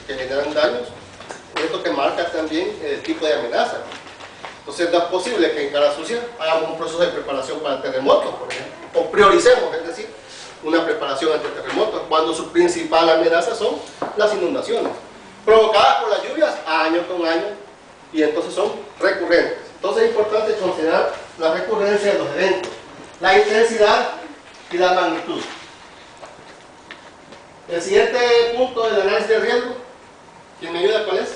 que generan daños, esto que marca también el tipo de amenaza. Entonces no es posible que en Cara Sucia hagamos un proceso de preparación para terremotos, por ejemplo, o prioricemos, es decir, una preparación ante terremotos, cuando su principal amenaza son las inundaciones, provocadas por las lluvias año con año, y entonces son recurrentes. Entonces es importante considerar la recurrencia de los eventos, la intensidad y la magnitud. El siguiente punto del análisis de riesgo, ¿quién me ayuda? ¿Cuál es?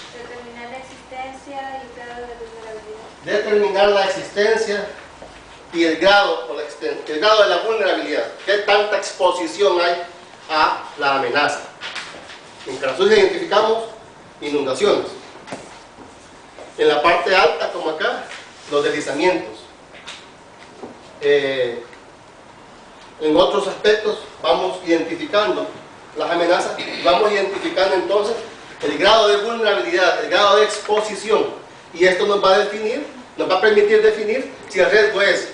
Determinar la existencia y el grado de vulnerabilidad. Determinar la existencia y el grado de la vulnerabilidad. ¿Qué tanta exposición hay a la amenaza? En Cara Sucia identificamos inundaciones. En la parte alta, como acá, los deslizamientos. En otros aspectos vamos identificando las amenazas y vamos identificando entonces el grado de vulnerabilidad, el grado de exposición, y esto nos va a permitir definir si el riesgo es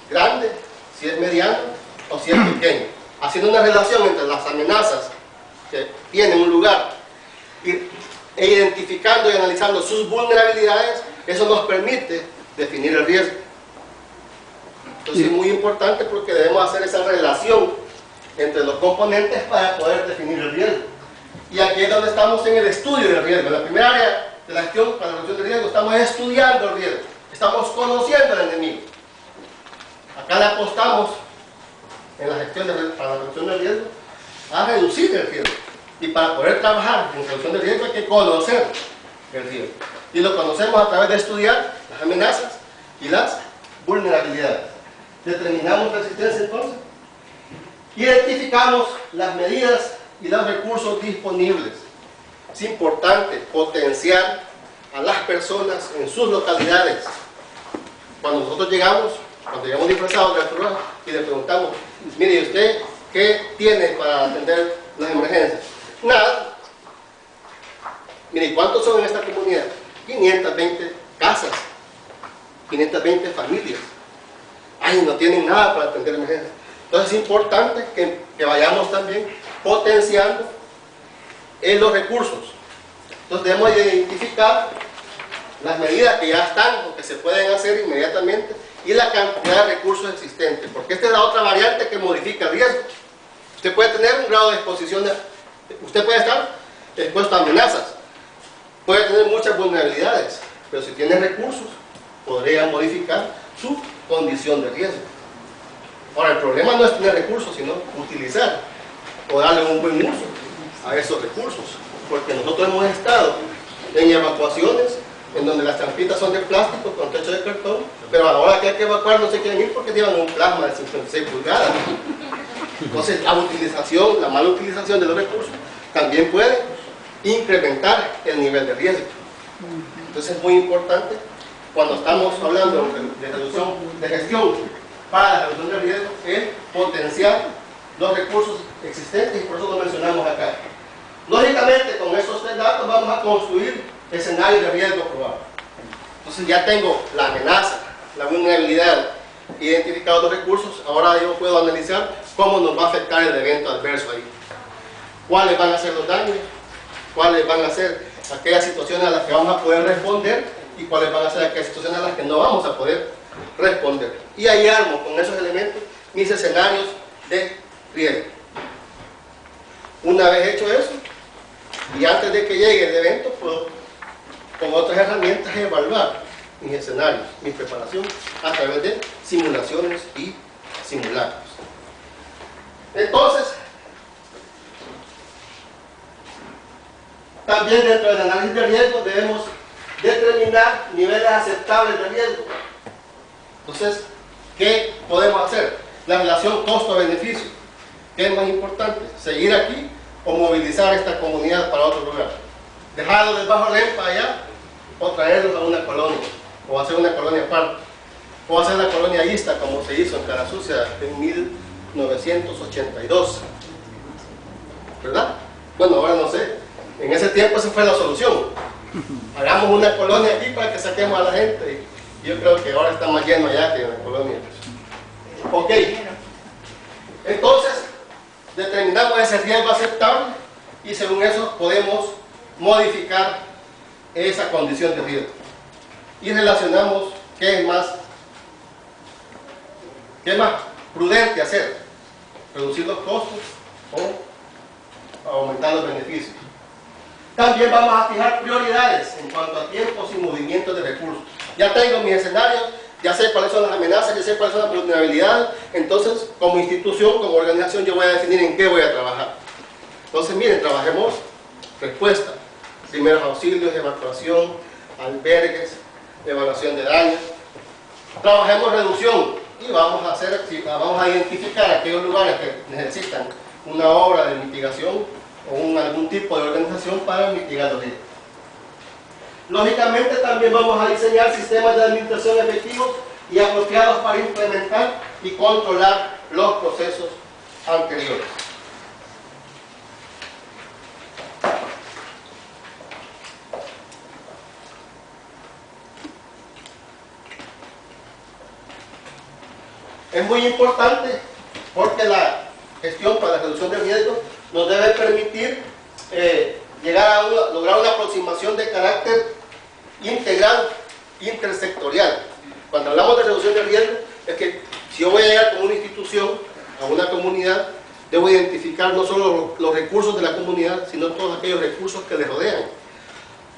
grande, si es mediano o si es pequeño, haciendo una relación entre las amenazas que tienen un lugar e identificando y analizando sus vulnerabilidades. Eso nos permite definir el riesgo. Entonces es muy importante porque debemos hacer esa relación entre los componentes para poder definir el riesgo. Y aquí es donde estamos en el estudio del riesgo. En la primera área de la gestión para la reducción del riesgo estamos estudiando el riesgo, estamos conociendo al enemigo. Acá le apostamos en la gestión para la reducción del riesgo a reducir el riesgo. Y para poder trabajar en reducción del riesgo hay que conocer el riesgo. Y lo conocemos a través de estudiar las amenazas y las vulnerabilidades. Determinamos la existencia entonces. Identificamos las medidas y los recursos disponibles. Es importante potenciar a las personas en sus localidades. Cuando nosotros llegamos disfrazados de Arturo y le preguntamos, mire, ¿usted qué tiene para atender las emergencias? Nada. Mire, ¿cuántos son en esta comunidad? 520 casas, 520 familias. Ay, no tienen nada para atender emergencias. Entonces es importante que vayamos también potenciando los recursos. Entonces debemos identificar las medidas que ya están o que se pueden hacer inmediatamente y la cantidad de recursos existentes, porque esta es la otra variante que modifica el riesgo. Usted puede tener un grado de exposición, usted puede estar expuesto a amenazas, puede tener muchas vulnerabilidades, pero si tiene recursos, podría modificar su condición de riesgo. Ahora, el problema no es tener recursos, sino utilizar o darle un buen uso a esos recursos, porque nosotros hemos estado en evacuaciones en donde las trampitas son de plástico con techo de cartón, pero a la hora que hay que evacuar no se quieren ir porque llevan un plasma de 56 pulgadas. Entonces la mala utilización de los recursos también puede incrementar el nivel de riesgo. Entonces es muy importante cuando estamos hablando de gestión para la reducción del riesgo, es potenciar los recursos existentes, y por eso lo mencionamos acá. Lógicamente, con esos tres datos vamos a construir escenarios de riesgo probable. Entonces ya tengo la amenaza, la vulnerabilidad, identificados los recursos. Ahora yo puedo analizar cómo nos va a afectar el evento adverso ahí. ¿Cuáles van a ser los daños? ¿Cuáles van a ser aquellas situaciones a las que vamos a poder responder? ¿Y cuáles van a ser aquellas situaciones a las que no vamos a poder responder? Y ahí armo con esos elementos mis escenarios de riesgo. Una vez hecho eso, y antes de que llegue el evento, puedo con otras herramientas evaluar mis escenarios, mi preparación a través de simulaciones y simulacros. Entonces, también dentro del análisis de riesgo debemos determinar niveles aceptables de riesgo. Entonces, ¿qué podemos hacer? La relación costo-beneficio. ¿Qué es más importante? ¿Seguir aquí o movilizar esta comunidad para otro lugar? ¿Dejarlo del Bajo Lempa allá o traerlos a una colonia? ¿O hacer una colonia aparte? ¿O hacer la colonia Ista como se hizo en Cara Sucia en 1982? ¿Verdad? Bueno, ahora no sé. En ese tiempo esa fue la solución. Hagamos una colonia aquí para que saquemos a la gente. Y yo creo que ahora está más lleno allá que en la colonia. Ok. Entonces, determinamos ese riesgo aceptable y según eso podemos modificar esa condición de riesgo. Y relacionamos qué es más prudente hacer, reducir los costos o aumentar los beneficios. También vamos a fijar prioridades en cuanto a tiempos y movimientos de recursos. Ya tengo mis escenarios, ya sé cuáles son las amenazas, ya sé cuáles son las vulnerabilidades. Entonces, como institución, como organización, yo voy a definir en qué voy a trabajar. Entonces, miren, trabajemos respuesta, primeros auxilios, evacuación, albergues, evaluación de daños. Trabajemos reducción y vamos a identificar aquellos lugares que necesitan una obra de mitigación o algún tipo de organización para mitigar los riesgos. Lógicamente también vamos a diseñar sistemas de administración efectivos y apropiados para implementar y controlar los procesos anteriores. Es muy importante porque la gestión para la reducción de riesgos nos debe permitir lograr una aproximación de carácter integral, intersectorial. Cuando hablamos de reducción de riesgo, es que si yo voy a llegar con una institución a una comunidad, debo identificar no solo los recursos de la comunidad, sino todos aquellos recursos que le rodean.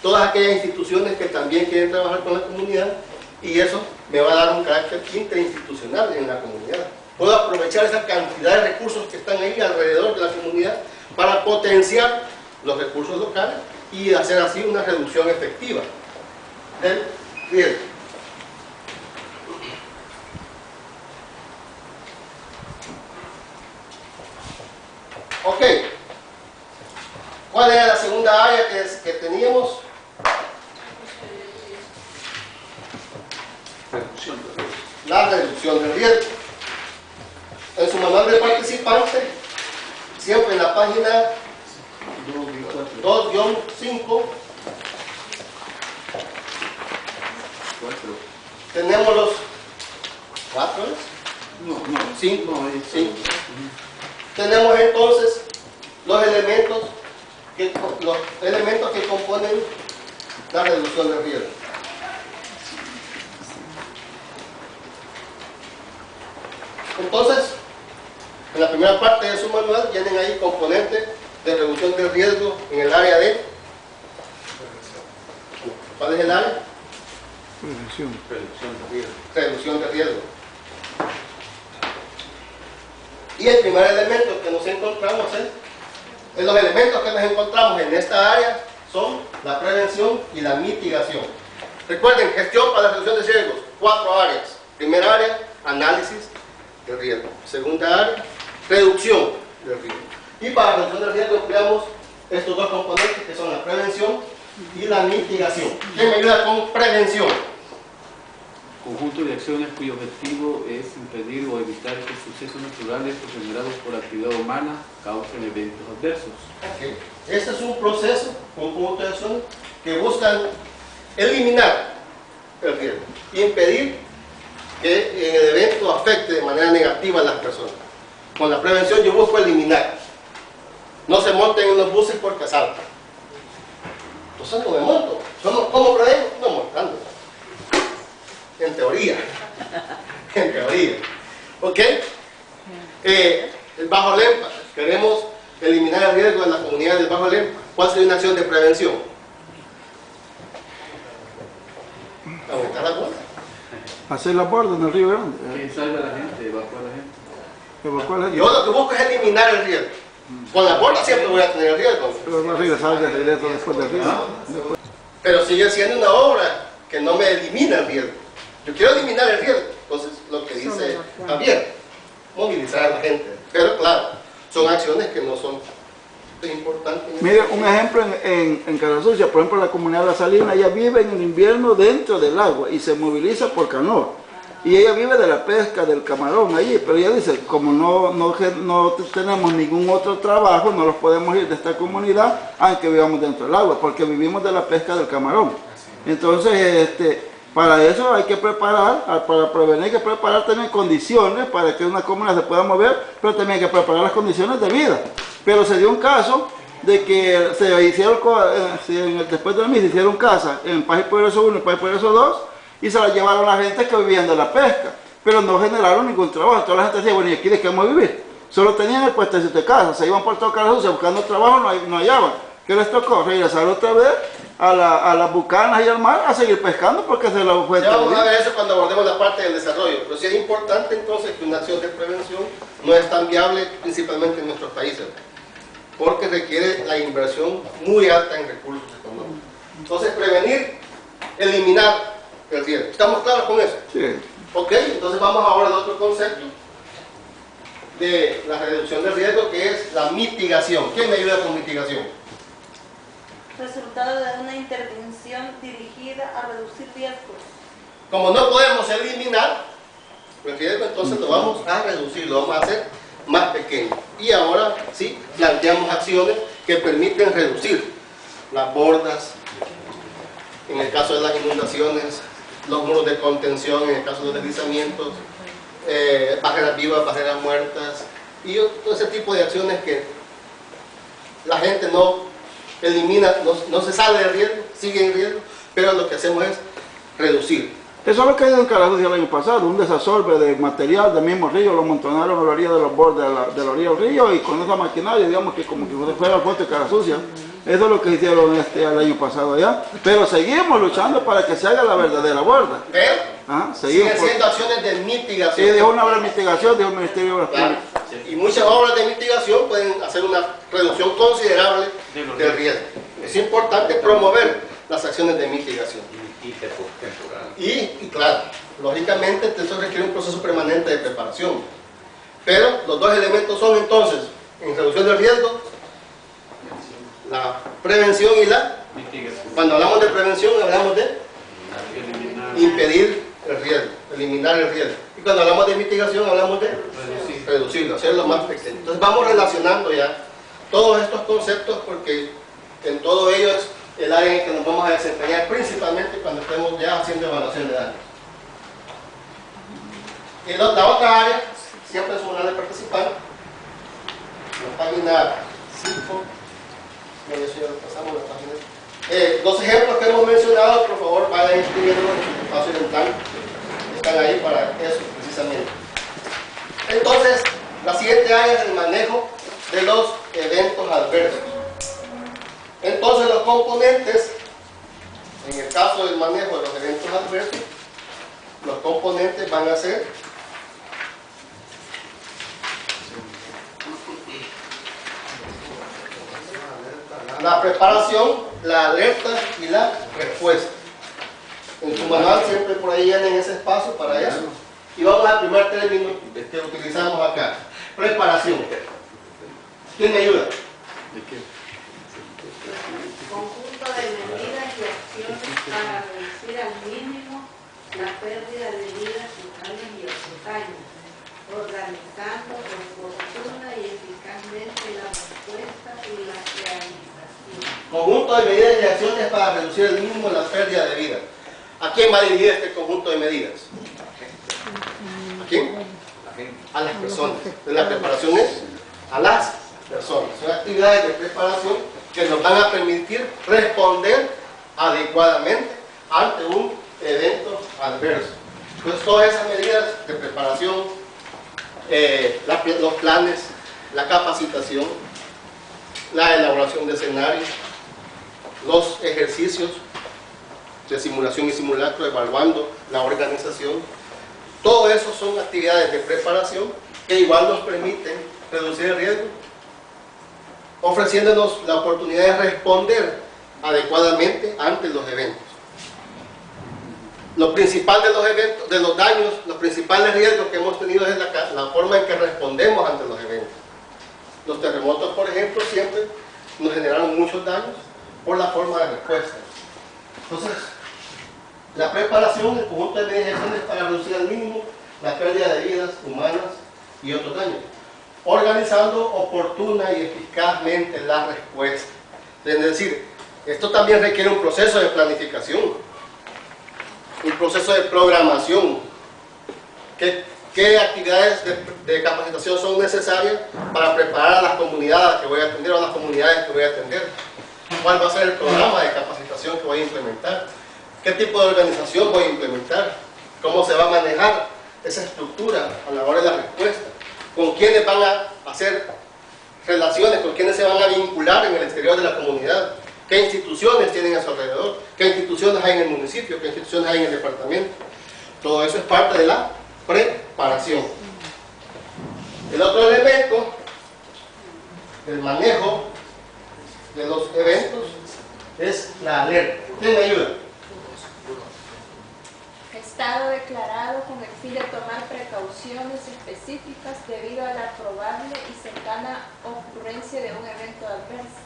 Todas aquellas instituciones que también quieren trabajar con la comunidad, y eso me va a dar un carácter interinstitucional en la comunidad. Puedo aprovechar esa cantidad de recursos que están ahí alrededor de la comunidad para potenciar los recursos locales y hacer así una reducción efectiva del riesgo. Ok. ¿Cuál era la segunda área que teníamos? La reducción del riesgo. En su manual de participante, siempre en la página 2-5, tenemos los 4, No, 5. Tenemos entonces los elementos que componen la reducción del riesgo. Entonces, en la primera parte de su manual tienen ahí componentes de reducción del riesgo en el área de... ¿Cuál es el área? Reducción de riesgo. Y el primer elemento que nos encontramos los elementos que nos encontramos en esta área son la prevención y la mitigación. Recuerden, gestión para la reducción de riesgos, 4 áreas. Primera área, análisis de riesgo. Segunda área, reducción del riesgo. Y para la reducción del riesgo empleamos estos dos componentes que son la prevención y la mitigación. ¿Quién me ayuda con prevención? Conjunto de acciones cuyo objetivo es impedir o evitar que sucesos naturales o generados por actividad humana causen eventos adversos. Okay. Este es un proceso, un conjunto de acciones que buscan eliminar el riesgo, impedir que el evento afecte de manera negativa a las personas. Con la prevención yo busco eliminar. No se monten en los buses porque asaltan. Entonces no me monto. ¿Cómo prevengo? No montando. En teoría. En teoría. ¿Ok? El Bajo Lempa. Queremos eliminar el riesgo de la comunidad del Bajo Lempa. ¿Cuál sería una acción de prevención? Aumentar la cuota. Hacer la borda en el Río Grande. Que salga la gente, evacúa a la gente. Evacuar la gente. Yo lo que busco es eliminar el riesgo. Con la borda siempre voy a tener el riesgo. Pero no regresar de regreso después del río. Pero sigue siendo una obra que no me elimina el riesgo. Yo quiero eliminar el riesgo. Entonces, lo que dice Javier, movilizar a la gente. Pero claro, son acciones que no son importantes. Mire, un ejemplo en Carasucia, por ejemplo, la comunidad de La Salina, ella vive en el invierno dentro del agua y se moviliza por canoa. Y ella vive de la pesca del camarón allí, pero ella dice, como no tenemos ningún otro trabajo, no los podemos ir de esta comunidad, aunque vivamos dentro del agua, porque vivimos de la pesca del camarón. Entonces, para eso hay que preparar, para prevenir hay que preparar también condiciones para que una comunidad se pueda mover, pero también hay que preparar las condiciones de vida. Pero se dio un caso de que se hicieron, después de mí se hicieron casas en Paz y Progreso 1 y Paz y Progreso 2 y se las llevaron a la gente que vivían de la pesca, pero no generaron ningún trabajo. Toda la gente decía, bueno, ¿y aquí de qué vamos a vivir? Solo tenían el puestecito de casa, se iban por todo Carasucia buscando trabajo, no hallaban. ¿Qué les tocó? Regresar otra vez a las bucanas y al mar a seguir pescando porque se lo fue. Ya vamos a ver eso cuando abordemos la parte del desarrollo, pero sí es importante entonces que una acción de prevención no es tan viable principalmente en nuestros países, porque requiere la inversión muy alta en recursos económicos. Entonces, prevenir, eliminar el riesgo. ¿Estamos claros con eso? Sí. Ok, entonces vamos ahora al otro concepto de la reducción del riesgo, que es la mitigación. ¿Quién me ayuda con mitigación? Resultado de una intervención dirigida a reducir riesgos. Como no podemos eliminar el riesgo, entonces lo vamos a reducir, lo vamos a hacer más pequeño. Y ahora sí, planteamos acciones que permiten reducir las bordas, en el caso de las inundaciones, los muros de contención, en el caso de los deslizamientos, barreras vivas, barreras muertas, y todo ese tipo de acciones que la gente no elimina, no se sale del riesgo, sigue en riesgo, pero lo que hacemos es reducir. Eso es lo que hizo en Carasucia el año pasado, un desasolve de material del mismo río, lo amontonaron a la orilla de los bordes de la orilla del río y con esa maquinaria, digamos que como que fuera el puerto de Carasucia. Eso es lo que hicieron el año pasado allá. Pero seguimos luchando para que se haga la verdadera borda. Pero siguen seguimos siendo acciones de mitigación. Sí, dijo una obra de mitigación, dijo el Ministerio de Obras Claro. Públicas. Y muchas obras de mitigación pueden hacer una reducción considerable del riesgo. Es importante promover las acciones de mitigación. Y claro, lógicamente eso requiere un proceso permanente de preparación. Pero los dos elementos son entonces, en reducción del riesgo, la prevención y la Mitigación. Cuando hablamos de prevención hablamos de Eliminar. impedir el riesgo, eliminar el riesgo. Y cuando hablamos de mitigación hablamos de reducirlo, hacerlo más pequeño. Entonces vamos relacionando ya todos estos conceptos porque en todo ello es el área en que nos vamos a desempeñar principalmente cuando estemos ya haciendo evaluación de daños. Y la otra área, siempre es una de participar, la página 5, bueno, eso ya lo pasamos, la página. Los ejemplos que hemos mencionado, por favor, vayan escribiéndolos en su espacio mental. Están ahí para eso, precisamente. Entonces, la siguiente área es el manejo de los eventos adversos. Entonces, los componentes, en el caso del manejo de los eventos adversos, los componentes van a ser la preparación, la alerta y la respuesta. En su manual siempre por ahí llenen ese espacio para eso. Y vamos al primer término que utilizamos acá. Preparación. ¿Quién me ayuda? ¿De qué? Conjunto de medidas y acciones para reducir al mínimo la pérdida de vidas humanas y daños, organizando oportuna y eficazmente la respuesta y la realización. Conjunto de medidas y acciones para reducir al mínimo la pérdida de vida. ¿A quién va dirigido este conjunto de medidas? ¿A quién? A las personas. Entonces, la preparación es a las personas. Son actividades de preparación que nos van a permitir responder adecuadamente ante un evento adverso. Entonces, todas esas medidas de preparación, los planes, la capacitación, la elaboración de escenarios, los ejercicios de simulación y simulacro, evaluando la organización, todo eso son actividades de preparación que igual nos permiten reducir el riesgo, ofreciéndonos la oportunidad de responder adecuadamente ante los eventos. Lo principal de los eventos, de los daños, los principales riesgos que hemos tenido es la forma en que respondemos ante los eventos. Los terremotos, por ejemplo, siempre nos generaron muchos daños por la forma de respuesta. Entonces, la preparación, el conjunto de medidas y acciones para reducir al mínimo la pérdida de vidas humanas y otros daños, organizando oportuna y eficazmente la respuesta. Es decir, esto también requiere un proceso de planificación, un proceso de programación. ¿Qué actividades de capacitación son necesarias para preparar a las comunidades que voy a atender o a las comunidades que voy a atender? ¿Cuál va a ser el programa de capacitación que voy a implementar? ¿Qué tipo de organización voy a implementar? ¿Cómo se va a manejar esa estructura a la hora de la respuesta? ¿Con quiénes van a hacer relaciones? ¿Con quiénes se van a vincular en el exterior de la comunidad? ¿Qué instituciones tienen a su alrededor? ¿Qué instituciones hay en el municipio? ¿Qué instituciones hay en el departamento? Todo eso es parte de la preparación. El otro elemento del manejo de los eventos es la alerta. ¿Quién me ayuda? Estado declarado con el fin de tomar precauciones específicas debido a la probable y cercana ocurrencia de un evento adverso.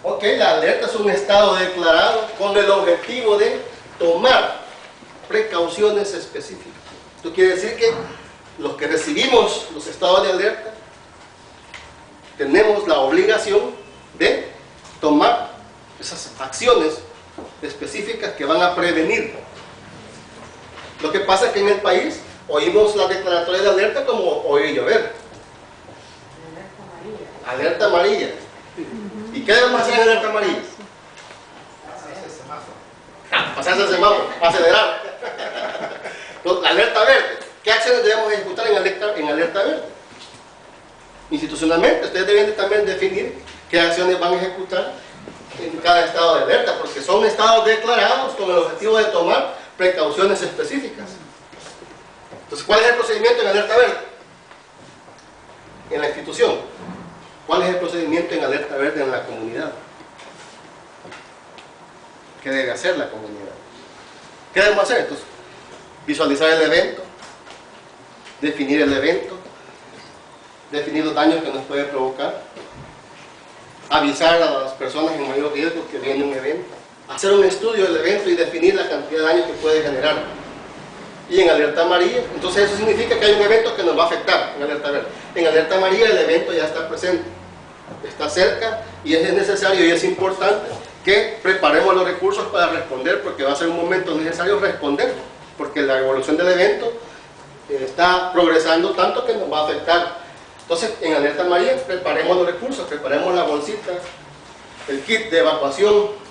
Ok, la alerta es un estado declarado con el objetivo de tomar precauciones específicas. Esto quiere decir que los que recibimos los estados de alerta tenemos la obligación de tomar esas acciones específicas que van a prevenir. Lo que pasa es que en el país oímos las declaratorias de alerta como oír llover. Alerta amarilla. ¿Y qué debemos hacer en alerta amarilla? Pasarse el semáforo, acelerar. Entonces, alerta verde. ¿Qué acciones debemos ejecutar en alerta verde? Institucionalmente, ustedes deben también definir qué acciones van a ejecutar en cada estado de alerta, porque son estados declarados con el objetivo de tomar precauciones específicas. Entonces, ¿cuál es el procedimiento en alerta verde? En la institución. ¿Cuál es el procedimiento en alerta verde en la comunidad? ¿Qué debe hacer la comunidad? ¿Qué debemos hacer? Entonces, visualizar el evento, definir el evento, definir los daños que nos puede provocar, avisar a las personas en mayor riesgo que viene un evento, hacer un estudio del evento y definir la cantidad de daños que puede generar. Y en alerta amarilla, entonces eso significa que hay un evento que nos va a afectar en alerta verde. En alerta amarilla el evento ya está presente, está cerca y es necesario y es importante que preparemos los recursos para responder, porque va a ser un momento necesario responder, porque la evolución del evento está progresando tanto que nos va a afectar. Entonces, en alerta amarilla, preparemos los recursos, preparemos la bolsita, el kit de evacuación,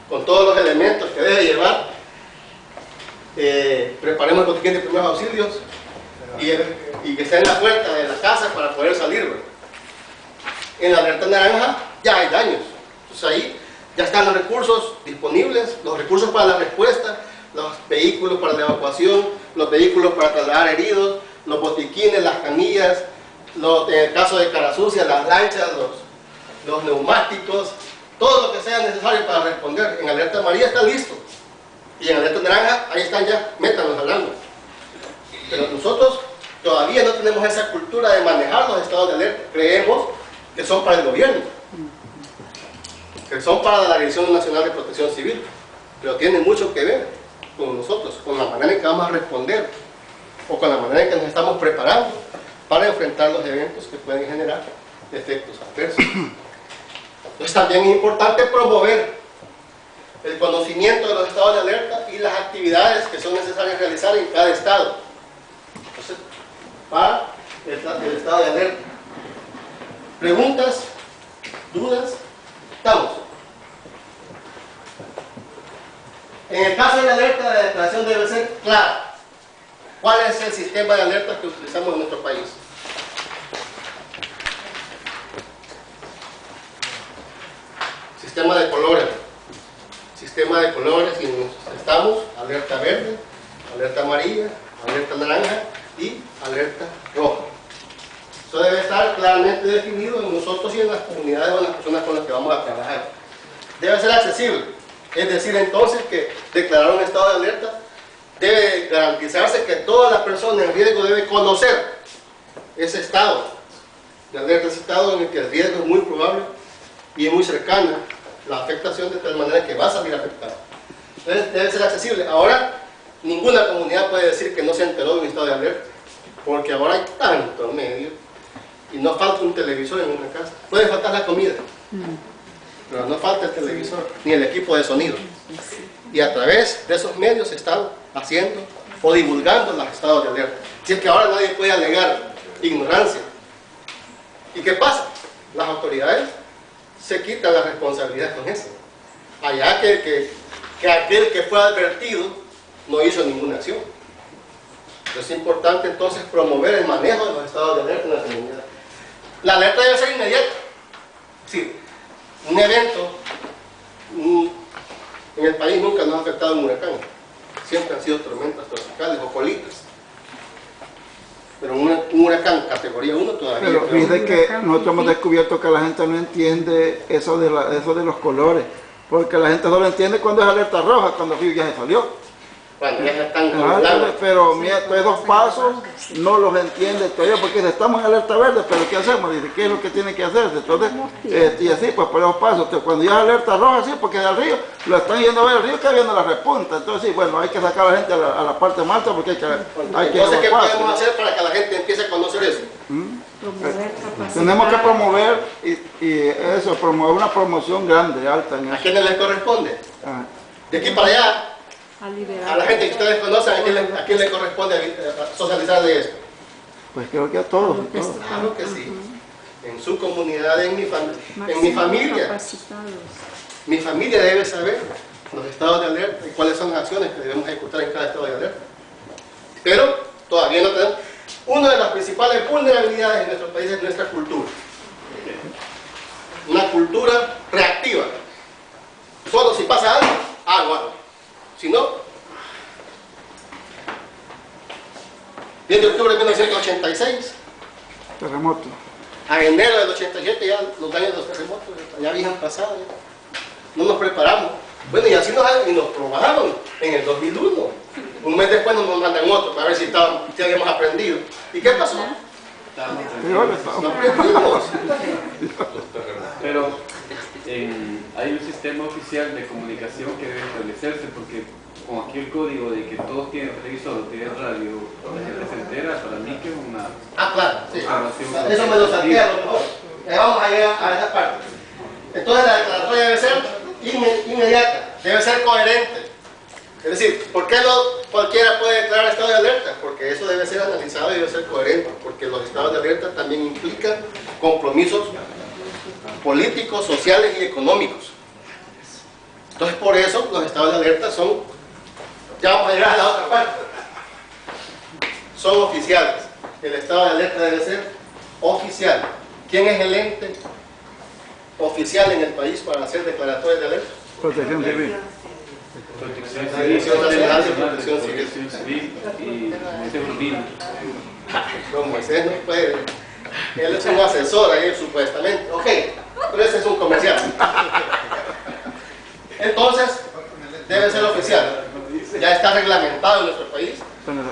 con todos los elementos que debe llevar, preparemos el botiquín de primeros auxilios y que esté en la puerta de la casa para poder salir, ¿verdad? En la alerta naranja ya hay daños, entonces ahí ya están los recursos disponibles, los recursos para la respuesta, los vehículos para la evacuación, los vehículos para trasladar heridos, los botiquines, las camillas, en el caso de cara sucia, las lanchas, los neumáticos, todo lo que sea necesario para responder. En alerta amarilla está listo, y en alerta naranja, ahí están ya, métanlos hablando. Pero nosotros todavía no tenemos esa cultura de manejar los estados de alerta. Creemos que son para el gobierno, que son para la Dirección Nacional de Protección Civil, pero tienen mucho que ver con nosotros, con la manera en que vamos a responder, o con la manera en que nos estamos preparando para enfrentar los eventos que pueden generar efectos adversos. Entonces también es importante promover el conocimiento de los estados de alerta y las actividades que son necesarias realizar en cada estado. Entonces, para el estado de alerta. ¿Preguntas? ¿Dudas? Estamos. En el caso de la alerta, la declaración debe ser clara. ¿Cuál es el sistema de alerta que utilizamos en nuestro país? Sistema de colores. Sistema de colores, y estamos alerta verde, alerta amarilla, alerta naranja y alerta roja. Eso debe estar claramente definido en nosotros y en las comunidades o en las personas con las que vamos a trabajar. Debe ser accesible, es decir, entonces que declarar un estado de alerta debe garantizarse que toda la persona en riesgo debe conocer ese estado de alerta, ese estado en el que el riesgo es muy probable y es muy cercano, la afectación de tal manera que va a salir afectada. Entonces debe ser accesible. Ahora, ninguna comunidad puede decir que no se enteró de un estado de alerta, porque ahora hay tantos medios y no falta un televisor en una casa. Puede faltar la comida, pero no falta el televisor ni el equipo de sonido. Y a través de esos medios se están haciendo o divulgando los estados de alerta. Si es que ahora nadie puede alegar ignorancia. ¿Y qué pasa? Las autoridades se quitan la responsabilidad con eso. allá que aquel que fue advertido no hizo ninguna acción. Es importante entonces promover el manejo de los estados de alerta en la comunidad. La alerta debe ser inmediata. Sí, un evento en el país nunca nos ha afectado un huracán. Siempre han sido tormentas tropicales o colitas. Pero un huracán categoría 1 todavía. Pero fíjate que nosotros hemos descubierto que la gente no entiende eso de los colores. Porque la gente solo entiende cuando es alerta roja, cuando el río ya se salió. Cuando ya están controlados. Pero mira, estos dos pasos no los entiende todavía, porque estamos en alerta verde, pero ¿qué hacemos? Dice, ¿qué es lo que tiene que hacerse? Entonces, y así, pues por esos pasos. Entonces, cuando ya es alerta roja, sí, porque del río, lo están yendo a ver el río, que viendo la repunta. Entonces, sí, bueno, hay que sacar a la gente a la parte más alta, porque hay que entonces, ¿qué podemos hacer para que la gente empiece a conocer eso? Tenemos que promover, y eso, promover una promoción grande, alta. En ¿A eso. quiénes les corresponde? De aquí para allá. A la gente que ustedes conocen, ¿a quién le corresponde socializar de esto? Pues creo que a todos. Claro que sí. En su comunidad, en mi familia. Mi familia debe saber los estados de alerta y cuáles son las acciones que debemos ejecutar en cada estado de alerta. Pero todavía no tenemos. Una de las principales vulnerabilidades en nuestro país es nuestra cultura. Una cultura reactiva. Solo si pasa algo, hago algo. Si no, 10 de octubre de 1986, Terremoto. a enero del 87 ya los daños de los terremotos ya habían pasado, ya. No nos preparamos. Bueno, y así nos probaron en el 2001. Un mes después nos mandan otro para ver si habíamos aprendido. ¿Y qué pasó? No aprendimos. Pero hay un sistema oficial de comunicación que debe establecerse, porque con aquí el código de que todos tienen televisor o tienen radio, la gente se entera, para mí que es una... Claro, sí. observación. Eso me lo saqué a lo mejor. Vamos a llegar a esa parte. Entonces la declaratoria debe ser inmediata, debe ser coherente. Es decir, ¿por qué no cualquiera puede declarar estado de alerta? Porque eso debe ser analizado y debe ser coherente, porque los estados de alerta también implican compromisos políticos, sociales y económicos. Entonces, por eso los estados de alerta son, ya vamos a llegar a la otra parte, son oficiales. El estado de alerta debe ser oficial. ¿Quién es el ente oficial en el país para hacer declaratorias de alerta? Protección civil. Protección La Civil, Dirección Nacional de Protección Civil. Protección Civil y Moisés Urbina. Don Moisés no puede. Él es un asesor ahí, supuestamente. Ok, pero ese es un comercial. Entonces, debe ser oficial. Ya está reglamentado en nuestro país.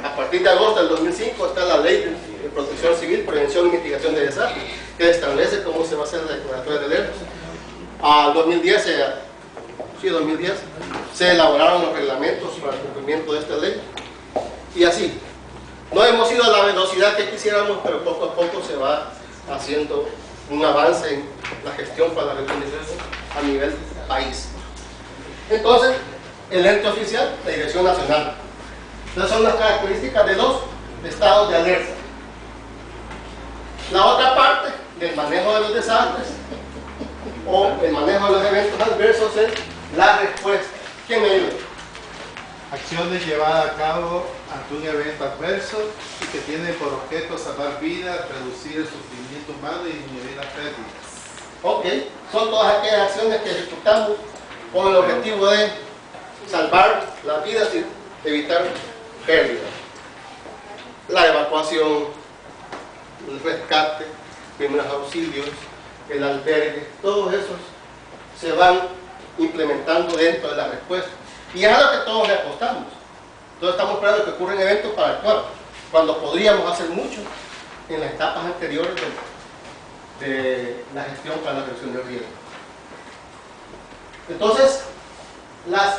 A partir de agosto del 2005 está la Ley de Protección Civil, Prevención y Mitigación de Desastres, que establece cómo se va a hacer la declaratoria de alertas. Al 2010 se elaboraron los reglamentos para el cumplimiento de esta ley. Y así, no hemos ido a la velocidad que quisiéramos, pero poco a poco se va haciendo un avance en la gestión para la reconstrucción a nivel país. Entonces, el ente oficial, la Dirección Nacional. Estas son las características de los estados de alerta. La otra parte del manejo de los desastres o el manejo de los eventos adversos es la respuesta. ¿Quién me ayuda? Acciones llevadas a cabo ante un evento adverso y que tienen por objeto salvar vidas, reducir el sufrimiento humano y disminuir las pérdidas. Ok, son todas aquellas acciones que ejecutamos con el objetivo de salvar las vidas y evitar pérdidas. La evacuación, el rescate, primeros auxilios, el albergue, todos esos se van implementando dentro de la respuesta. Y es a lo que todos le apostamos. Entonces estamos esperando que ocurran eventos para actuar, cuando podríamos hacer mucho en las etapas anteriores de la gestión para la reducción del riesgo. Entonces, las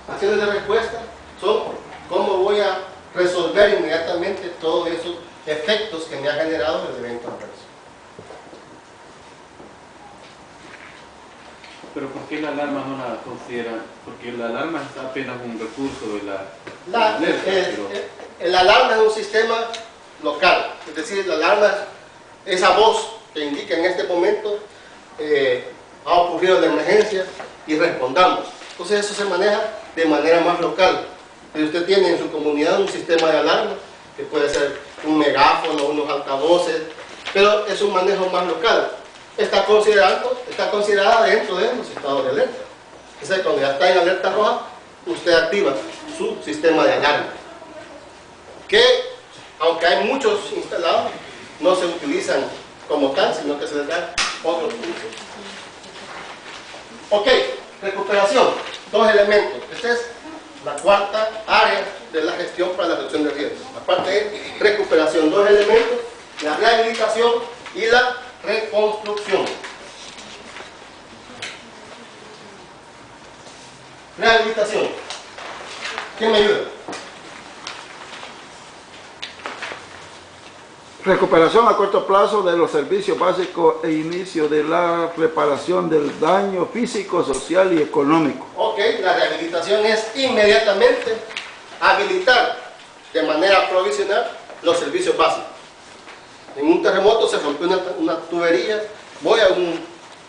acciones de respuesta son cómo voy a resolver inmediatamente todos esos efectos que me ha generado el evento adverso. Pero ¿por qué la alarma no la consideran? Porque la alarma es apenas un recurso de la alerta, pero... El alarma es un sistema local, es decir, la alarma es esa voz que indica en este momento ha ocurrido la emergencia, y respondamos. Entonces eso se maneja de manera más local. Si usted tiene en su comunidad un sistema de alarma, que puede ser un megáfono, unos altavoces, pero es un manejo más local. Está considerada dentro de los estados de alerta. Entonces cuando ya está en alerta roja, usted activa su sistema de alarma, que aunque hay muchos instalados, no se utilizan como tal, sino que se les da otros usos. Ok, recuperación, dos elementos. Esta es la cuarta área de la gestión para la reducción de riesgos. La parte de recuperación, dos elementos, la rehabilitación y la reconstrucción. Rehabilitación. ¿Quién me ayuda? Recuperación a corto plazo de los servicios básicos e inicio de la reparación del daño físico, social y económico. Ok, la rehabilitación es inmediatamente habilitar de manera provisional los servicios básicos. En un terremoto se rompió una tubería, voy a un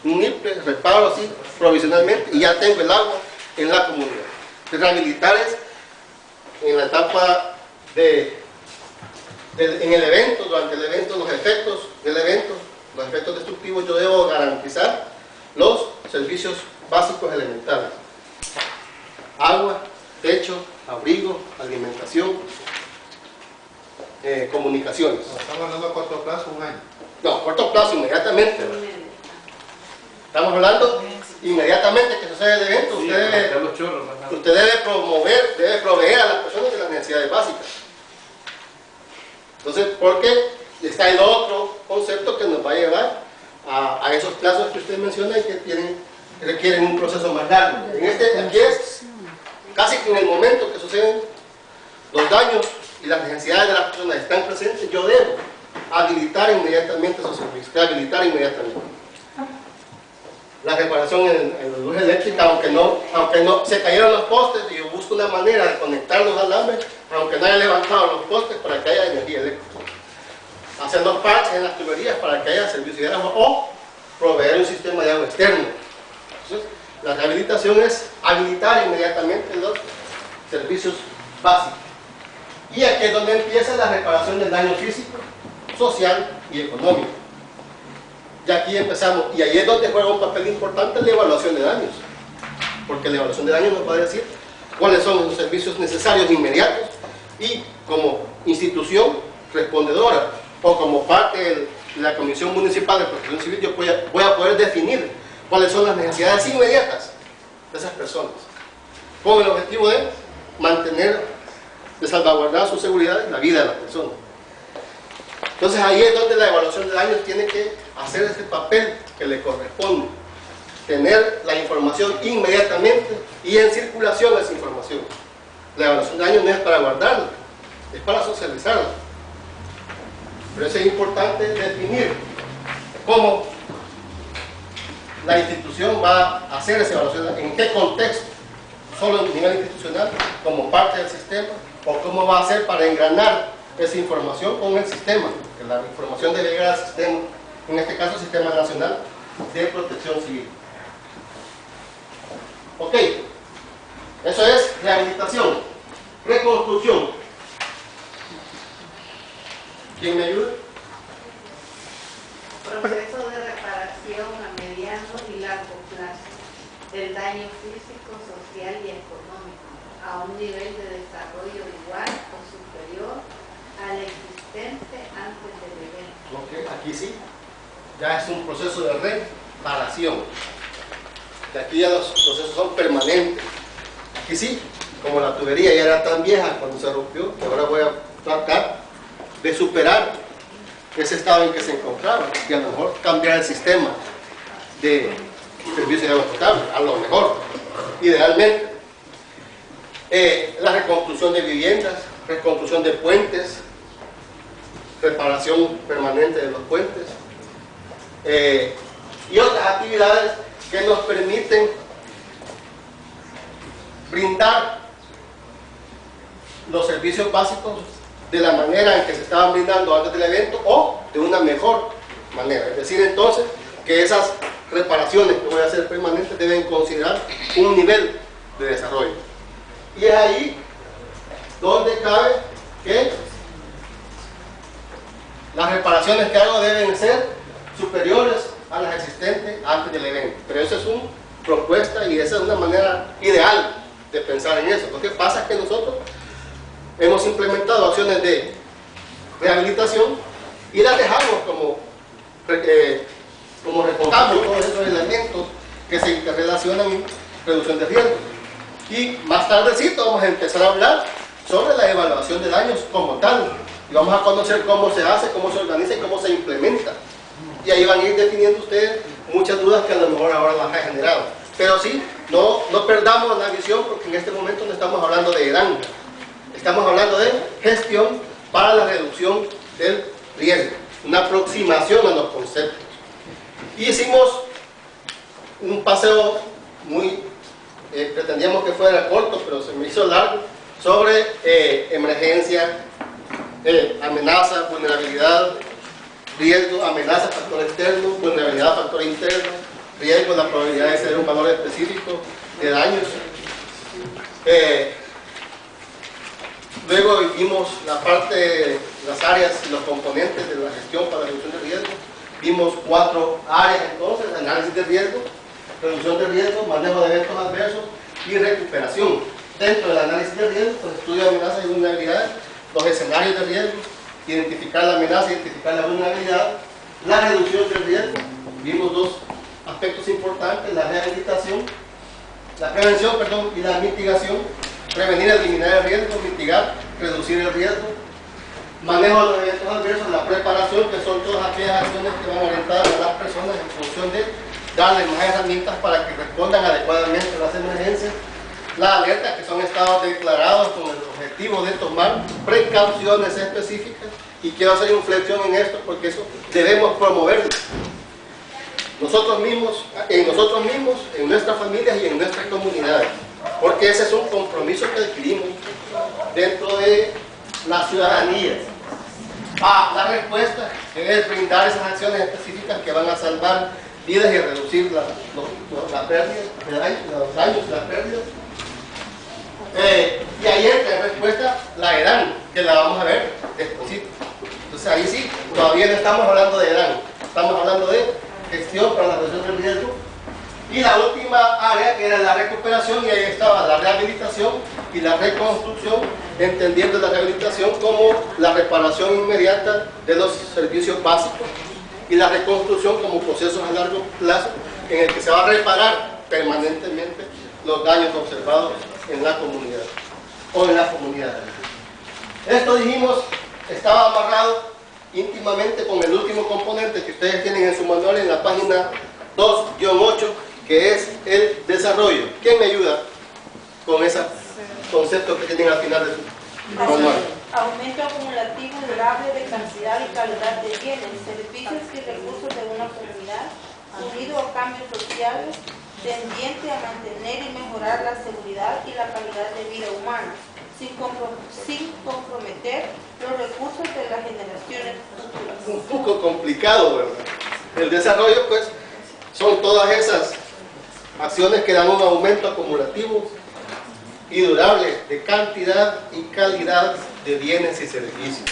NIPE, reparo así provisionalmente y ya tengo el agua en la comunidad. Rehabilitar es en la etapa en el evento, durante el evento, los efectos del evento, los efectos destructivos, yo debo garantizar los servicios básicos elementales: agua, techo, abrigo, alimentación, comunicaciones. Estamos hablando a corto plazo, un año. No, a corto plazo, inmediatamente. Estamos hablando inmediatamente que sucede el evento. Sí, usted debe proveer a las personas de las necesidades básicas. Entonces, porque está el otro concepto que nos va a llevar a esos plazos que usted menciona y que requieren un proceso más largo. Aquí es casi que en el momento que suceden los daños y las necesidades de las personas están presentes, yo debo habilitar inmediatamente esos servicios, rehabilitar inmediatamente. La reparación en la luz eléctrica, aunque no se cayeron los postes, y yo busco una manera de conectar los alambres, aunque no haya levantado los postes, para que haya energía eléctrica. Hacer los parches en las tuberías para que haya servicio de agua, o proveer un sistema de agua externo. Entonces, la rehabilitación es habilitar inmediatamente los servicios básicos. Y aquí es donde empieza la reparación del daño físico, social y económico. Y aquí empezamos, y ahí es donde juega un papel importante la evaluación de daños, porque la evaluación de daños nos va a decir cuáles son los servicios necesarios inmediatos, y como institución respondedora o como parte de la Comisión Municipal de Protección Civil, yo voy a poder definir cuáles son las necesidades inmediatas de esas personas, con el objetivo de salvaguardar su seguridad y la vida de las personas. Entonces ahí es donde la evaluación de daños tiene que hacer ese papel que le corresponde, tener la información inmediatamente y en circulación esa información. La evaluación de daños no es para guardarla, es para socializarla. Pero eso es importante definir cómo la institución va a hacer esa evaluación, en qué contexto, solo en nivel institucional, como parte del sistema, o cómo va a hacer para engranar esa información con el sistema, que la información debe llegar al sistema, en este caso el Sistema Nacional de Protección Civil. Ok, eso es rehabilitación. Reconstrucción. ¿Quién me ayuda? Proceso de reparación a mediano y largo plazo del daño físico, social y económico a un nivel de desarrollo igual o superior al existente antes del evento. Ok, aquí sí, ya es un proceso de reparación. De aquí ya los procesos son permanentes. Aquí sí, como la tubería ya era tan vieja cuando se rompió, que ahora voy a tratar de superar ese estado en que se encontraba y a lo mejor cambiar el sistema de servicio de agua potable, a lo mejor, idealmente. La reconstrucción de viviendas, reconstrucción de puentes, reparación permanente de los puentes, y otras actividades que nos permiten brindar los servicios básicos de la manera en que se estaban brindando antes del evento o de una mejor manera. Es decir, entonces, que esas reparaciones que voy a hacer permanentes deben considerar un nivel de desarrollo. Y es ahí donde cabe que las reparaciones que hago deben ser superiores a las existentes antes del evento. Pero esa es una propuesta y esa es una manera ideal de pensar en eso. Lo que pasa es que nosotros hemos implementado acciones de rehabilitación y las dejamos como recordamos todos esos elementos que se interrelacionan en reducción de riesgos. Y más tardecito vamos a empezar a hablar sobre la evaluación de daños como tal. Y vamos a conocer cómo se hace, cómo se organiza y cómo se implementa. Y ahí van a ir definiendo ustedes muchas dudas que a lo mejor ahora las ha generado. Pero sí, no perdamos la visión, porque en este momento no estamos hablando de EDAN. Estamos hablando de gestión para la reducción del riesgo. Una aproximación a los conceptos. Hicimos un paseo muy, pretendíamos que fuera corto, pero se me hizo largo, sobre emergencia, amenaza, vulnerabilidad, riesgo, amenaza, factor externo, vulnerabilidad, factor interno, riesgo, la probabilidad de ser un valor específico de daños. Luego vimos la parte, las áreas y los componentes de la gestión para la reducción de riesgo. Vimos 4 áreas entonces: análisis de riesgo, reducción de riesgo, manejo de eventos adversos y recuperación. Dentro del análisis de riesgo, pues, estudio de amenazas y vulnerabilidades, los escenarios de riesgo, identificar la amenaza, identificar la vulnerabilidad, la reducción del riesgo. Vimos 2 aspectos importantes: la rehabilitación, la prevención, perdón, y la mitigación. Prevenir, eliminar el riesgo, mitigar, reducir el riesgo. Manejo de los eventos adversos, la preparación, que son todas aquellas acciones que van orientadas a las personas en función de darles más herramientas para que respondan adecuadamente a las emergencias. La alerta, que son estados declarados con el objetivo de tomar precauciones específicas. Y quiero hacer inflexión en esto, porque eso debemos promoverlo. Nosotros mismos, en nuestras familias y en nuestras comunidades. Porque ese es un compromiso que adquirimos dentro de la ciudadanía. La respuesta es brindar esas acciones específicas que van a salvar vidas y reducir la pérdida, los daños, las pérdidas. Y ahí entra en respuesta la EDAN, que la vamos a ver después. Entonces ahí sí, todavía no estamos hablando de EDAN, estamos hablando de gestión para la reducción del riesgo. Y la última área, que era la recuperación, y ahí estaba la rehabilitación y la reconstrucción, entendiendo la rehabilitación como la reparación inmediata de los servicios básicos y la reconstrucción como procesos a largo plazo en el que se va a reparar permanentemente los daños observados en la comunidad o en las comunidades. Esto, dijimos, estaba amarrado íntimamente con el último componente que ustedes tienen en su manual en la página 2-8, que es el desarrollo. ¿Quién me ayuda con ese concepto que tienen al final de su manual? Aumento acumulativo durable de cantidad y calidad de bienes, servicios y recursos de una comunidad, unido a cambios sociales, tendiente a mantener y mejorar la seguridad y la calidad de vida humana, sin comprometer los recursos de las generaciones futuras. Un poco complicado, ¿verdad? El desarrollo, pues, son todas esas acciones que dan un aumento acumulativo y durable de cantidad y calidad de bienes y servicios.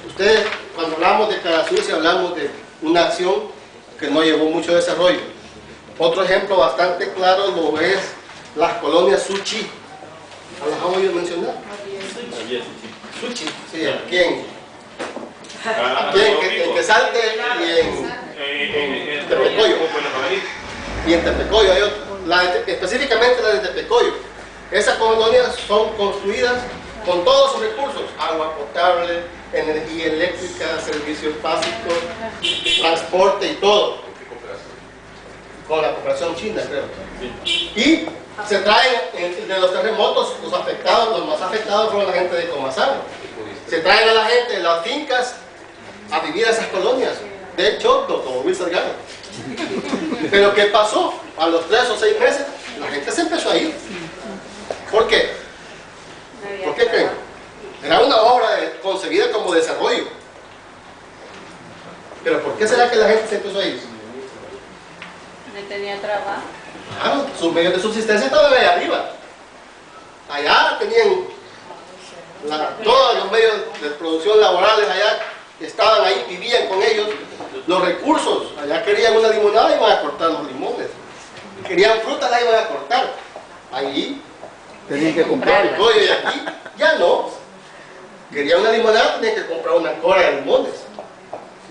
Ustedes, cuando hablamos de cara sucia, hablamos de una acción que no llevó mucho desarrollo. Otro ejemplo bastante claro lo es las colonias Suchi. ¿Las han oído mencionar? Suchi, sí, aquí en Quesalte y en Tepecoyo. Y en Tepecoyo hay otro, específicamente la de Tepecoyo. Esas colonias son construidas con todos sus recursos: agua potable, energía eléctrica, servicios básicos, transporte y todo. Con la cooperación china, creo. Y se traen de los terremotos los más afectados fueron la gente de Comasal. Se traen a la gente de las fincas a vivir a esas colonias. De hecho, como Will Salgado. Pero ¿qué pasó? A los 3 o 6 meses, la gente se empezó a ir. ¿Por qué? ¿Por qué creen? Era una obra concebida como desarrollo. Pero ¿por qué será que la gente se empezó a ir? No tenía trabajo. Claro, sus medios de subsistencia estaban ahí arriba. Allá tenían todos los medios de producción laborales, allá estaban ahí, vivían con ellos. Los recursos, allá querían una limonada, iban a cortar los limones. Querían fruta, la iban a cortar. Ahí Tenían que comprarla. y aquí ya no. Querían una limonada, tenían que comprar una cora de limones.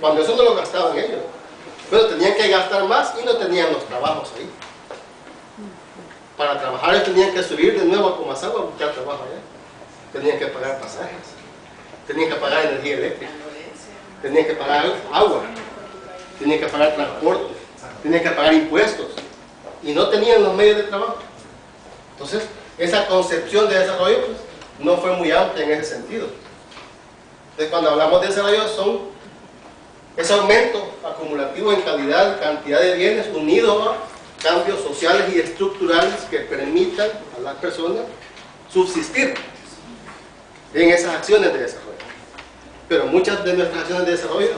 Cuando eso no lo gastaban ellos. Pero tenían que gastar más y no tenían los trabajos ahí. Para trabajar ellos tenían que subir de nuevo a Comasagua a buscar trabajo allá. Tenían que pagar pasajes, tenían que pagar energía eléctrica, tenían que pagar agua, tenían que pagar transporte, tenían que pagar impuestos y no tenían los medios de trabajo. Entonces, esa concepción de desarrollo pues, no fue muy amplia en ese sentido. Entonces, cuando hablamos de desarrollo son ese aumento acumulativo en calidad y cantidad de bienes unido a cambios sociales y estructurales que permitan a las personas subsistir en esas acciones de desarrollo. Pero muchas de nuestras acciones de desarrollo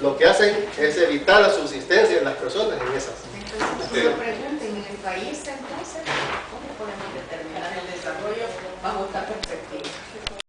lo que hacen es evitar la subsistencia de las personas en esas. Entonces, una pregunta, en el país entonces, ¿cómo podemos determinar el desarrollo bajo esta perspectiva?